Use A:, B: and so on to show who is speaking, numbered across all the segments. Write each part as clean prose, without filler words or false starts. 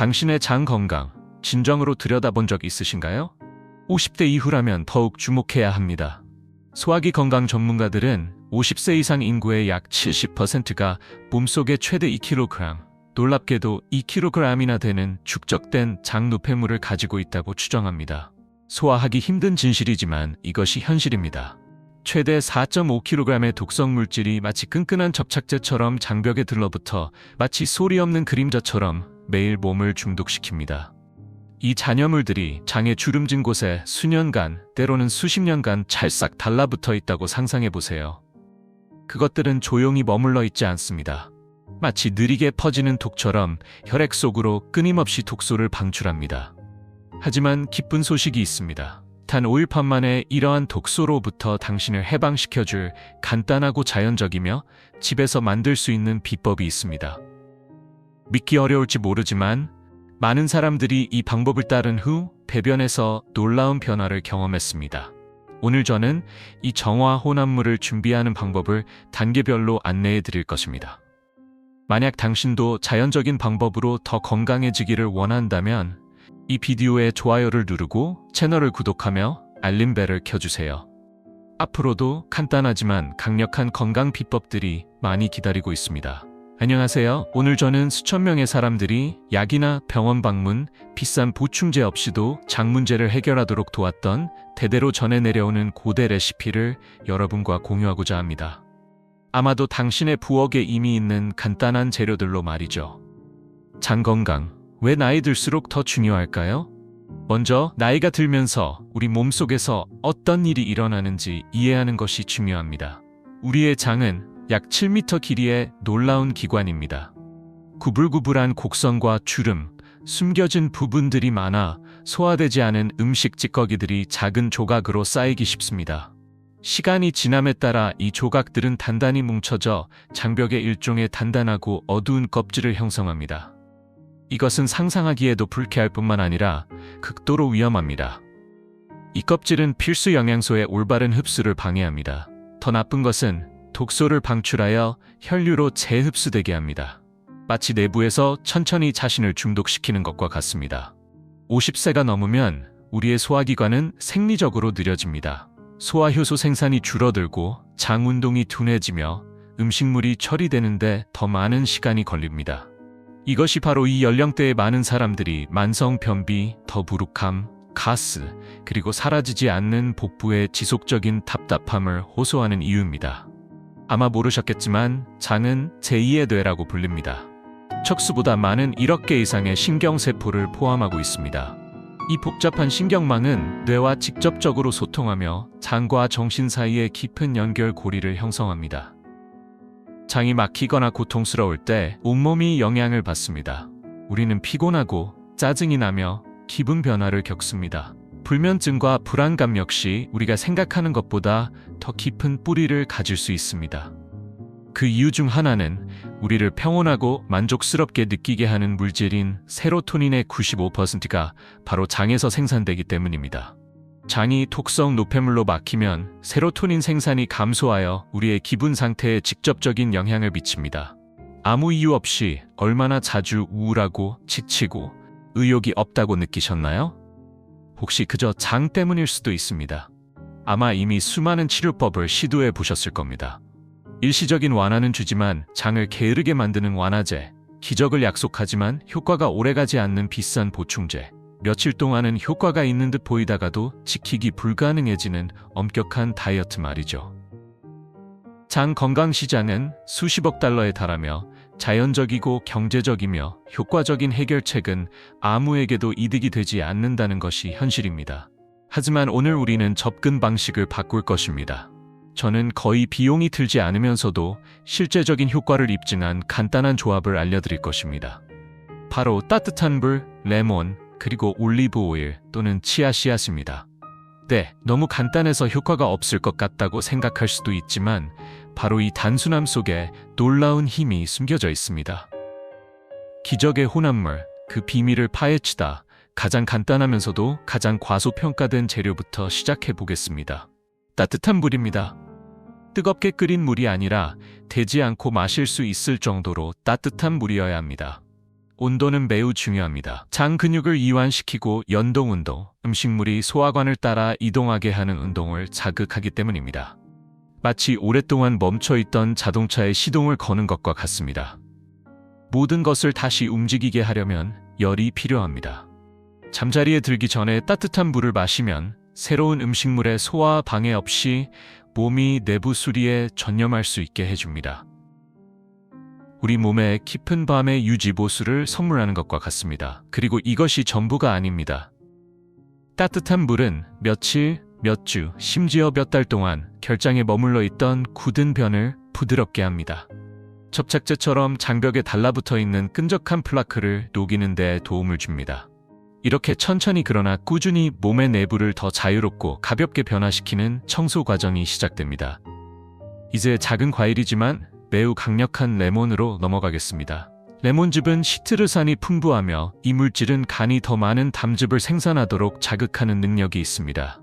A: 당신의 장 건강, 진정으로 들여다본 적 있으신가요? 50대 이후라면 더욱 주목해야 합니다. 소화기 건강 전문가들은 50세 이상 인구의 약 70%가 몸속에 최대 2kg, 놀랍게도 2kg이나 되는 축적된 장 노폐물을 가지고 있다고 추정합니다. 소화하기 힘든 진실이지만 이것이 현실입니다. 최대 4.5kg의 독성 물질이 마치 끈끈한 접착제처럼 장벽에 들러붙어 마치 소리 없는 그림자처럼 매일 몸을 중독시킵니다. 이 잔여물들이 장의 주름진 곳에 수년간, 때로는 수십 년간 찰싹 달라붙어 있다고 상상해 보세요. 그것들은 조용히 머물러 있지 않습니다. 마치 느리게 퍼지는 독처럼 혈액 속으로 끊임없이 독소를 방출합니다. 하지만 기쁜 소식이 있습니다. 단 5일 만에 이러한 독소로부터 당신을 해방시켜줄 간단하고 자연적이며 집에서 만들 수 있는 비법이 있습니다. 믿기 어려울지 모르지만 많은 사람들이 이 방법을 따른 후 배변에서 놀라운 변화를 경험했습니다. 오늘 저는 이 정화 혼합물을 준비하는 방법을 단계별로 안내해 드릴 것입니다. 만약 당신도 자연적인 방법으로 더 건강해지기를 원한다면 이 비디오에 좋아요를 누르고 채널을 구독하며 알림벨을 켜주세요. 앞으로도 간단하지만 강력한 건강 비법들이 많이 기다리고 있습니다. 안녕하세요. 오늘 저는 수천 명의 사람들이 약이나 병원 방문, 비싼 보충제 없이도 장 문제를 해결하도록 도왔던 대대로 전해 내려오는 고대 레시피를 여러분과 공유하고자 합니다. 아마도 당신의 부엌에 이미 있는 간단한 재료들로 말이죠. 장 건강, 왜 나이 들수록 더 중요할까요? 먼저 나이가 들면서 우리 몸속에서 어떤 일이 일어나는지 이해하는 것이 중요합니다. 우리의 장은 약 7m 길이의 놀라운 기관입니다. 구불구불한 곡선과 주름, 숨겨진 부분들이 많아 소화되지 않은 음식 찌꺼기들이 작은 조각으로 쌓이기 쉽습니다. 시간이 지남에 따라 이 조각들은 단단히 뭉쳐져 장벽의 일종의 단단하고 어두운 껍질을 형성합니다. 이것은 상상하기에도 불쾌할 뿐만 아니라 극도로 위험합니다. 이 껍질은 필수 영양소의 올바른 흡수를 방해합니다. 더 나쁜 것은 독소를 방출하여 혈류로 재흡수되게 합니다. 마치 내부에서 천천히 자신을 중독시키는 것과 같습니다. 50세가 넘으면 우리의 소화기관은 생리적으로 느려집니다. 소화효소 생산이 줄어들고 장 운동이 둔해지며 음식물이 처리되는데 더 많은 시간이 걸립니다. 이것이 바로 이 연령대의 많은 사람들이 만성 변비, 더부룩함, 가스, 그리고 사라지지 않는 복부의 지속적인 답답함을 호소하는 이유입니다. 아마 모르셨겠지만 장은 제2의 뇌라고 불립니다. 척수보다 많은 1억 개 이상의 신경세포를 포함하고 있습니다. 이 복잡한 신경망은 뇌와 직접적으로 소통하며 장과 정신 사이의 깊은 연결고리를 형성합니다. 장이 막히거나 고통스러울 때 온몸이 영향을 받습니다. 우리는 피곤하고 짜증이 나며 기분 변화를 겪습니다. 불면증과 불안감 역시 우리가 생각하는 것보다 더 깊은 뿌리를 가질 수 있습니다. 그 이유 중 하나는 우리를 평온하고 만족스럽게 느끼게 하는 물질인 세로토닌의 95%가 바로 장에서 생산되기 때문입니다. 장이 독성 노폐물로 막히면 세로토닌 생산이 감소하여 우리의 기분 상태에 직접적인 영향을 미칩니다. 아무 이유 없이 얼마나 자주 우울하고 지치고 의욕이 없다고 느끼셨나요? 혹시 그저 장 때문일 수도 있습니다. 아마 이미 수많은 치료법을 시도해 보셨을 겁니다. 일시적인 완화는 주지만 장을 게으르게 만드는 완화제, 기적을 약속하지만 효과가 오래가지 않는 비싼 보충제, 며칠 동안은 효과가 있는 듯 보이다가도 지키기 불가능해지는 엄격한 다이어트 말이죠. 장 건강 시장은 수십억 달러에 달하며 자연적이고 경제적이며 효과적인 해결책은 아무에게도 이득이 되지 않는다는 것이 현실입니다. 하지만 오늘 우리는 접근 방식을 바꿀 것입니다. 저는 거의 비용이 들지 않으면서도 실제적인 효과를 입증한 간단한 조합을 알려드릴 것입니다. 바로 따뜻한 물, 레몬, 그리고 올리브 오일 또는 치아 씨앗입니다. 네, 너무 간단해서 효과가 없을 것 같다고 생각할 수도 있지만 바로 이 단순함 속에 놀라운 힘이 숨겨져 있습니다. 기적의 혼합물, 그 비밀을 파헤치다 가장 간단하면서도 가장 과소평가된 재료부터 시작해 보겠습니다. 따뜻한 물입니다. 뜨겁게 끓인 물이 아니라 데지 않고 마실 수 있을 정도로 따뜻한 물이어야 합니다. 온도는 매우 중요합니다. 장 근육을 이완시키고 연동운동, 음식물이 소화관을 따라 이동하게 하는 운동을 자극하기 때문입니다. 마치 오랫동안 멈춰있던 자동차에 시동을 거는 것과 같습니다. 모든 것을 다시 움직이게 하려면 열이 필요합니다. 잠자리에 들기 전에 따뜻한 물을 마시면 새로운 음식물의 소화 방해 없이 몸이 내부 수리에 전념할 수 있게 해줍니다. 우리 몸에 깊은 밤의 유지보수를 선물하는 것과 같습니다. 그리고 이것이 전부가 아닙니다. 따뜻한 물은 며칠, 몇 주, 심지어 몇 달 동안 결장에 머물러 있던 굳은 변을 부드럽게 합니다. 접착제처럼 장벽에 달라붙어 있는 끈적한 플라크를 녹이는 데 도움을 줍니다. 이렇게 천천히 그러나 꾸준히 몸의 내부를 더 자유롭고 가볍게 변화시키는 청소 과정이 시작됩니다. 이제 작은 과일이지만 매우 강력한 레몬으로 넘어가겠습니다. 레몬즙은 시트르산이 풍부하며 이 물질은 간이 더 많은 담즙을 생산하도록 자극하는 능력이 있습니다.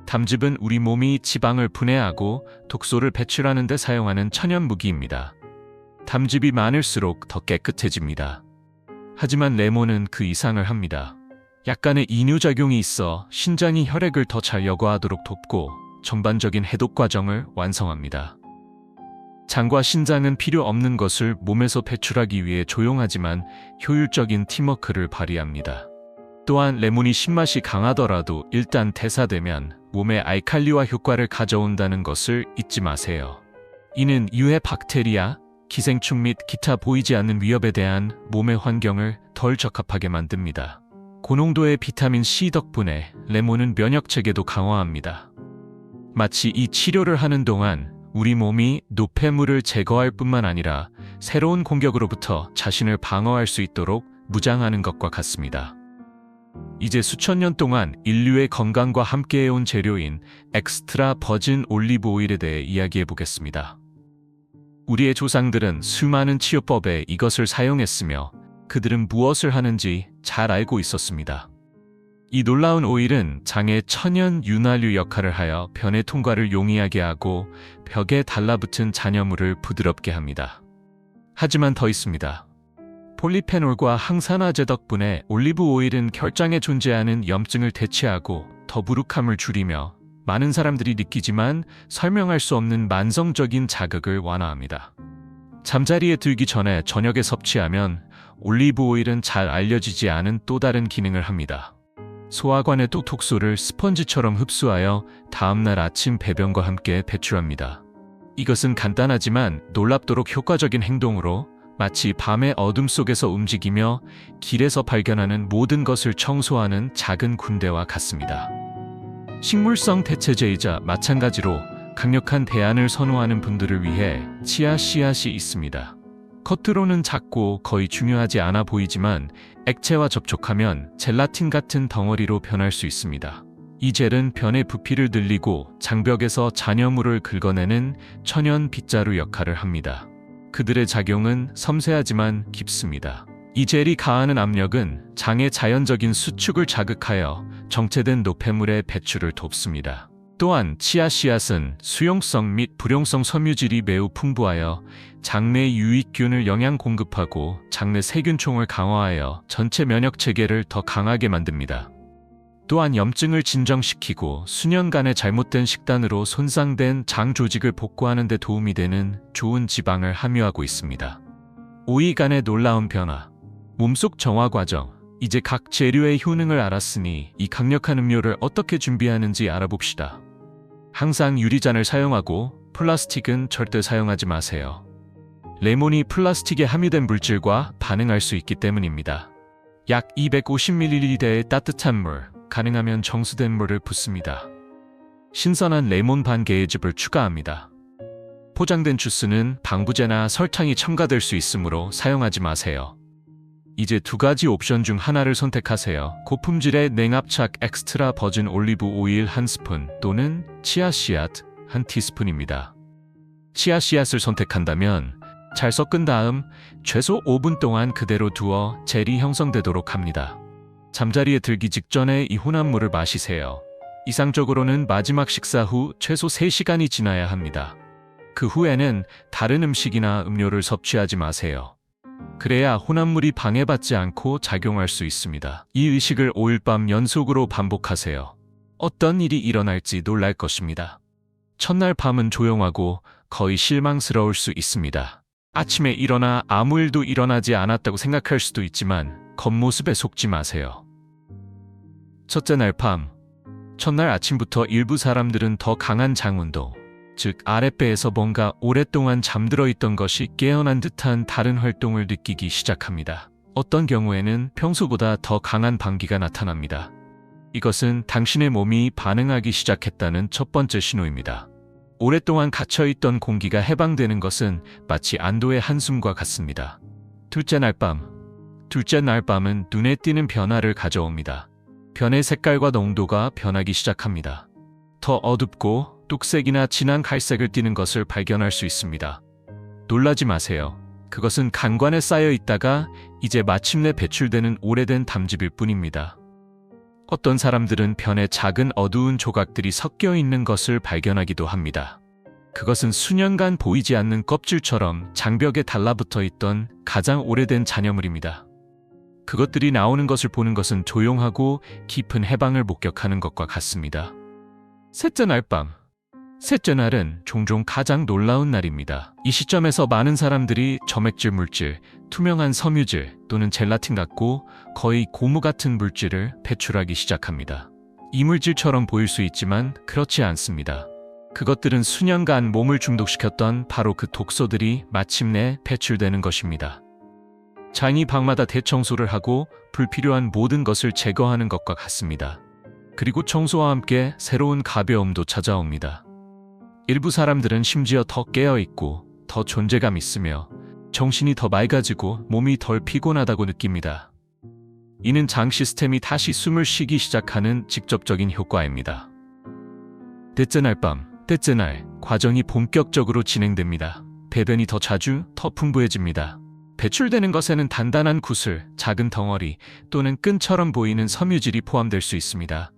A: 담즙은 우리 몸이 지방을 분해하고 독소를 배출하는 데 사용하는 천연 무기입니다. 담즙이 많을수록 더 깨끗해집니다. 하지만 레몬은 그 이상을 합니다. 약간의 이뇨작용이 있어 신장이 혈액을 더 잘 여과하도록 돕고 전반적인 해독 과정을 완성합니다. 장과 신장은 필요 없는 것을 몸에서 배출하기 위해 조용하지만 효율적인 팀워크를 발휘합니다. 또한 레몬이 신맛이 강하더라도 일단 대사되면 몸에 알칼리화 효과를 가져온다는 것을 잊지 마세요. 이는 유해 박테리아, 기생충 및 기타 보이지 않는 위협에 대한 몸의 환경을 덜 적합하게 만듭니다. 고농도의 비타민 C 덕분에 레몬은 면역 체계도 강화합니다. 마치 이 치료를 하는 동안 우리 몸이 노폐물을 제거할 뿐만 아니라 새로운 공격으로부터 자신을 방어할 수 있도록 무장하는 것과 같습니다. 이제 수천 년 동안 인류의 건강과 함께해온 재료인 엑스트라 버진 올리브 오일에 대해 이야기해 보겠습니다. 우리의 조상들은 수많은 치료법에 이것을 사용했으며 그들은 무엇을 하는지 잘 알고 있었습니다. 이 놀라운 오일은 장의 천연 윤활유 역할을 하여 변의 통과를 용이하게 하고 벽에 달라붙은 잔여물을 부드럽게 합니다. 하지만 더 있습니다. 폴리페놀과 항산화제 덕분에 올리브 오일은 혈장에 존재하는 염증을 대체하고 더부룩함을 줄이며 많은 사람들이 느끼지만 설명할 수 없는 만성적인 자극을 완화합니다. 잠자리에 들기 전에 저녁에 섭취하면 올리브 오일은 잘 알려지지 않은 또 다른 기능을 합니다. 소화관의 독소를 스펀지처럼 흡수하여 다음날 아침 배변과 함께 배출합니다. 이것은 간단하지만 놀랍도록 효과적인 행동으로 마치 밤의 어둠 속에서 움직이며 길에서 발견하는 모든 것을 청소하는 작은 군대와 같습니다. 식물성 대체제이자 마찬가지로 강력한 대안을 선호하는 분들을 위해 치아 씨앗이 있습니다. 겉으로는 작고 거의 중요하지 않아 보이지만 액체와 접촉하면 젤라틴 같은 덩어리로 변할 수 있습니다. 이 젤은 변의 부피를 늘리고 장벽에서 잔여물을 긁어내는 천연 빗자루 역할을 합니다. 그들의 작용은 섬세하지만 깊습니다. 이 젤이 가하는 압력은 장의 자연적인 수축을 자극하여 정체된 노폐물의 배출을 돕습니다. 또한 치아 씨앗은 수용성 및 불용성 섬유질이 매우 풍부하여 장내 유익균을 영양 공급하고 장내 세균총을 강화하여 전체 면역 체계를 더 강하게 만듭니다. 또한 염증을 진정시키고 수년간의 잘못된 식단으로 손상된 장 조직을 복구하는 데 도움이 되는 좋은 지방을 함유하고 있습니다. 오이 간의 놀라운 변화, 몸속 정화 과정. 이제 각 재료의 효능을 알았으니 이 강력한 음료를 어떻게 준비하는지 알아봅시다. 항상 유리잔을 사용하고 플라스틱은 절대 사용하지 마세요. 레몬이 플라스틱에 함유된 물질과 반응할 수 있기 때문입니다. 약 250ml의 따뜻한 물, 가능하면 정수된 물을 붓습니다. 신선한 레몬 반 개의 즙을 추가합니다. 포장된 주스는 방부제나 설탕이 첨가될 수 있으므로 사용하지 마세요. 이제 두 가지 옵션 중 하나를 선택하세요. 고품질의 냉압착 엑스트라 버진 올리브 오일 1스푼 또는 치아 씨앗 1티스푼입니다. 치아 씨앗을 선택한다면 잘 섞은 다음 최소 5분 동안 그대로 두어 젤이 형성되도록 합니다. 잠자리에 들기 직전에 이 혼합물을 마시세요. 이상적으로는 마지막 식사 후 최소 3시간이 지나야 합니다. 그 후에는 다른 음식이나 음료를 섭취하지 마세요. 그래야 혼합물이 방해받지 않고 작용할 수 있습니다. 이 의식을 5일 밤 연속으로 반복하세요. 어떤 일이 일어날지 놀랄 것입니다. 첫날 밤은 조용하고 거의 실망스러울 수 있습니다. 아침에 일어나 아무 일도 일어나지 않았다고 생각할 수도 있지만 겉모습에 속지 마세요. 첫째 날 밤, 첫날 아침부터 일부 사람들은 더 강한 장운동, 즉 아랫배에서 뭔가 오랫동안 잠들어 있던 것이 깨어난 듯한 다른 활동을 느끼기 시작합니다. 어떤 경우에는 평소보다 더 강한 방귀가 나타납니다. 이것은 당신의 몸이 반응하기 시작했다는 첫 번째 신호입니다. 오랫동안 갇혀있던 공기가 해방되는 것은 마치 안도의 한숨과 같습니다. 둘째 날 밤은 눈에 띄는 변화를 가져옵니다. 변의 색깔과 농도가 변하기 시작합니다. 더 어둡고 뚝색이나 진한 갈색을 띠는 것을 발견할 수 있습니다. 놀라지 마세요. 그것은 간관에 쌓여 있다가 이제 마침내 배출되는 오래된 담즙일 뿐입니다. 어떤 사람들은 변에 작은 어두운 조각들이 섞여 있는 것을 발견하기도 합니다. 그것은 수년간 보이지 않는 껍질처럼 장벽에 달라붙어 있던 가장 오래된 잔여물입니다. 그것들이 나오는 것을 보는 것은 조용하고 깊은 해방을 목격하는 것과 같습니다. 셋째 날은 종종 가장 놀라운 날입니다. 이 시점에서 많은 사람들이 점액질 물질, 투명한 섬유질 또는 젤라틴 같고 거의 고무 같은 물질을 배출하기 시작합니다. 이물질처럼 보일 수 있지만 그렇지 않습니다. 그것들은 수년간 몸을 중독시켰던 바로 그 독소들이 마침내 배출되는 것입니다. 장이 방마다 대청소를 하고 불필요한 모든 것을 제거하는 것과 같습니다. 그리고 청소와 함께 새로운 가벼움도 찾아옵니다. 일부 사람들은 심지어 더 깨어있고 더 존재감 있으며 정신이 더 맑아지고 몸이 덜 피곤하다고 느낍니다. 이는 장 시스템이 다시 숨을 쉬기 시작하는 직접적인 효과입니다. 넷째 날, 과정이 본격적으로 진행됩니다. 배변이 더 자주, 더 풍부해집니다. 배출되는 것에는 단단한 구슬, 작은 덩어리 또는 끈처럼 보이는 섬유질이 포함될 수 있습니다.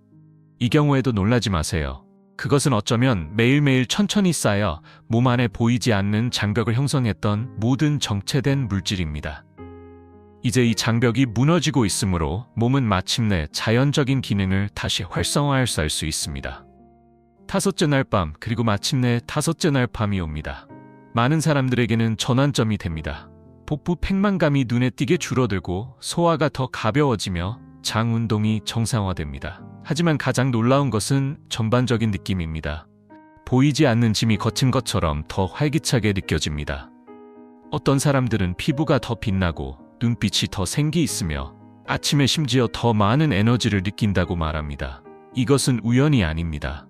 A: 이 경우에도 놀라지 마세요. 그것은 어쩌면 매일매일 천천히 쌓여 몸 안에 보이지 않는 장벽을 형성했던 모든 정체된 물질입니다. 이제 이 장벽이 무너지고 있으므로 몸은 마침내 자연적인 기능을 다시 활성화할 수 있습니다. 다섯째 날 밤, 그리고 마침내 다섯째 날 밤이 옵니다. 많은 사람들에게는 전환점이 됩니다. 복부 팽만감이 눈에 띄게 줄어들고 소화가 더 가벼워지며 장 운동이 정상화됩니다. 하지만 가장 놀라운 것은 전반적인 느낌입니다. 보이지 않는 짐이 거친 것처럼 더 활기차게 느껴집니다. 어떤 사람들은 피부가 더 빛나고 눈빛이 더 생기 있으며 아침에 심지어 더 많은 에너지를 느낀다고 말합니다. 이것은 우연이 아닙니다.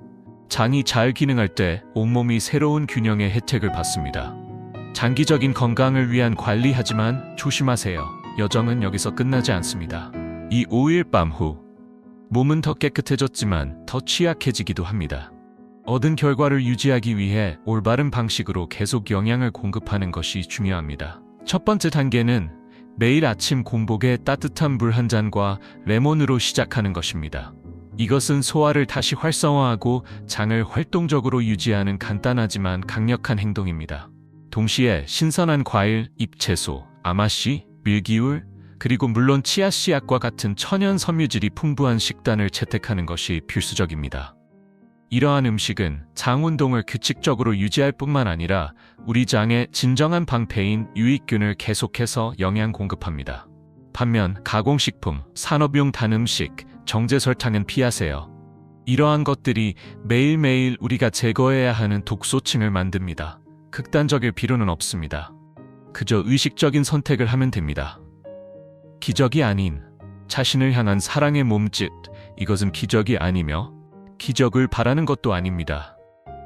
A: 장이 잘 기능할 때 온몸이 새로운 균형의 혜택을 받습니다. 장기적인 건강을 위한 관리하지만 조심하세요. 여정은 여기서 끝나지 않습니다. 이 5일 밤 후, 몸은 더 깨끗해졌지만 더 취약해지기도 합니다. 얻은 결과를 유지하기 위해 올바른 방식으로 계속 영양을 공급하는 것이 중요합니다. 첫 번째 단계는 매일 아침 공복에 따뜻한 물 한 잔과 레몬으로 시작하는 것입니다. 이것은 소화를 다시 활성화하고 장을 활동적으로 유지하는 간단하지만 강력한 행동입니다. 동시에 신선한 과일, 잎채소, 아마씨, 밀기울, 그리고 물론 치아씨앗과 같은 천연 섬유질이 풍부한 식단을 채택하는 것이 필수적입니다. 이러한 음식은 장 운동을 규칙적으로 유지할 뿐만 아니라 우리 장의 진정한 방패인 유익균을 계속해서 영양 공급합니다. 반면 가공식품, 산업용 단 음식, 정제 설탕은 피하세요. 이러한 것들이 매일매일 우리가 제거해야 하는 독소층을 만듭니다. 극단적일 필요는 없습니다. 그저 의식적인 선택을 하면 됩니다. 기적이 아닌 자신을 향한 사랑의 몸짓, 이것은 기적이 아니며 기적을 바라는 것도 아닙니다.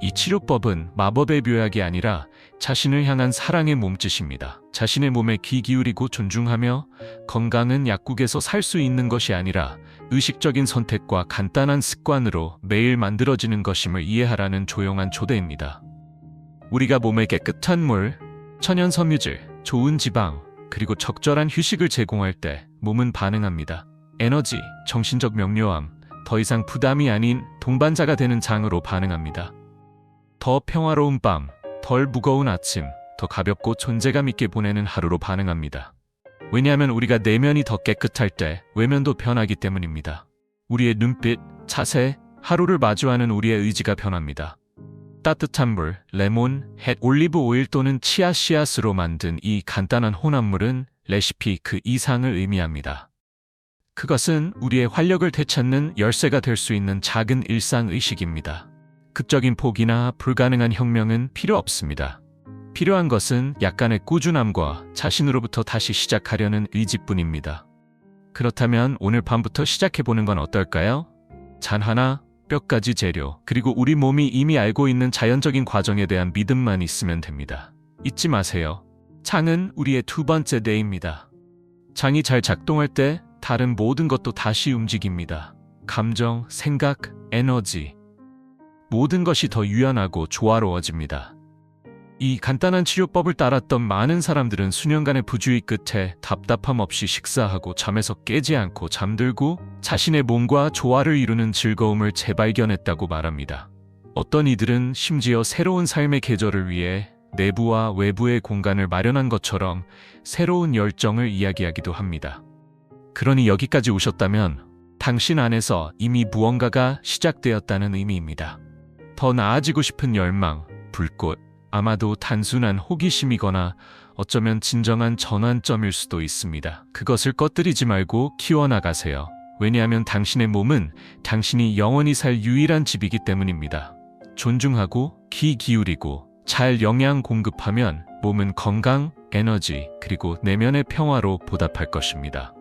A: 이 치료법은 마법의 묘약이 아니라 자신을 향한 사랑의 몸짓입니다. 자신의 몸에 귀 기울이고 존중하며 건강은 약국에서 살 수 있는 것이 아니라 의식적인 선택과 간단한 습관으로 매일 만들어지는 것임을 이해하라는 조용한 초대입니다. 우리가 몸에 깨끗한 물, 천연 섬유질, 좋은 지방, 그리고 적절한 휴식을 제공할 때 몸은 반응합니다. 에너지, 정신적 명료함, 더 이상 부담이 아닌 동반자가 되는 장으로 반응합니다. 더 평화로운 밤, 덜 무거운 아침, 더 가볍고 존재감 있게 보내는 하루로 반응합니다. 왜냐하면 우리가 내면이 더 깨끗할 때 외면도 변하기 때문입니다. 우리의 눈빛, 자세, 하루를 마주하는 우리의 의지가 변합니다. 따뜻한 물, 레몬, 햇, 올리브 오일 또는 치아 씨앗으로 만든 이 간단한 혼합물은 레시피 그 이상을 의미합니다. 그것은 우리의 활력을 되찾는 열쇠가 될 수 있는 작은 일상의식입니다. 극적인 폭이나 불가능한 혁명은 필요 없습니다. 필요한 것은 약간의 꾸준함과 자신으로부터 다시 시작하려는 의지뿐입니다. 그렇다면 오늘 밤부터 시작해보는 건 어떨까요? 잔 하나, 몇 가지 재료, 그리고 우리 몸이 이미 알고 있는 자연적인 과정에 대한 믿음만 있으면 됩니다. 잊지 마세요. 장은 우리의 두 번째 뇌입니다. 장이 잘 작동할 때 다른 모든 것도 다시 움직입니다. 감정, 생각, 에너지. 모든 것이 더 유연하고 조화로워집니다. 이 간단한 치료법을 따랐던 많은 사람들은 수년간의 부주의 끝에 답답함 없이 식사하고 잠에서 깨지 않고 잠들고 자신의 몸과 조화를 이루는 즐거움을 재발견했다고 말합니다. 어떤 이들은 심지어 새로운 삶의 계절을 위해 내부와 외부의 공간을 마련한 것처럼 새로운 열정을 이야기하기도 합니다. 그러니 여기까지 오셨다면 당신 안에서 이미 무언가가 시작되었다는 의미입니다. 더 나아지고 싶은 열망, 불꽃, 아마도 단순한 호기심이거나 어쩌면 진정한 전환점일 수도 있습니다. 그것을 꺼뜨리지 말고 키워나가세요. 왜냐하면 당신의 몸은 당신이 영원히 살 유일한 집이기 때문입니다. 존중하고 귀 기울이고 잘 영양 공급하면 몸은 건강, 에너지, 그리고 내면의 평화로 보답할 것입니다.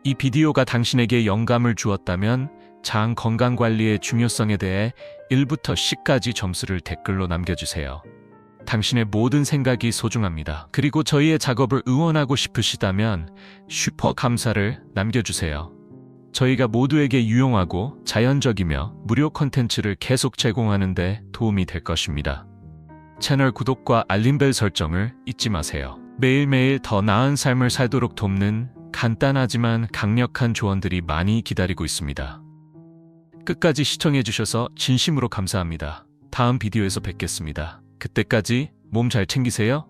A: 이 비디오가 당신에게 영감을 주었다면 장 건강 관리의 중요성에 대해 1부터 10까지 점수를 댓글로 남겨주세요. 당신의 모든 생각이 소중합니다. 그리고 저희의 작업을 응원하고 싶으시다면 슈퍼 감사를 남겨주세요. 저희가 모두에게 유용하고 자연적이며 무료 콘텐츠를 계속 제공하는 데 도움이 될 것입니다. 채널 구독과 알림벨 설정을 잊지 마세요. 매일매일 더 나은 삶을 살도록 돕는 간단하지만 강력한 조언들이 많이 기다리고 있습니다. 끝까지 시청해주셔서 진심으로 감사합니다. 다음 비디오에서 뵙겠습니다. 그때까지 몸 잘 챙기세요.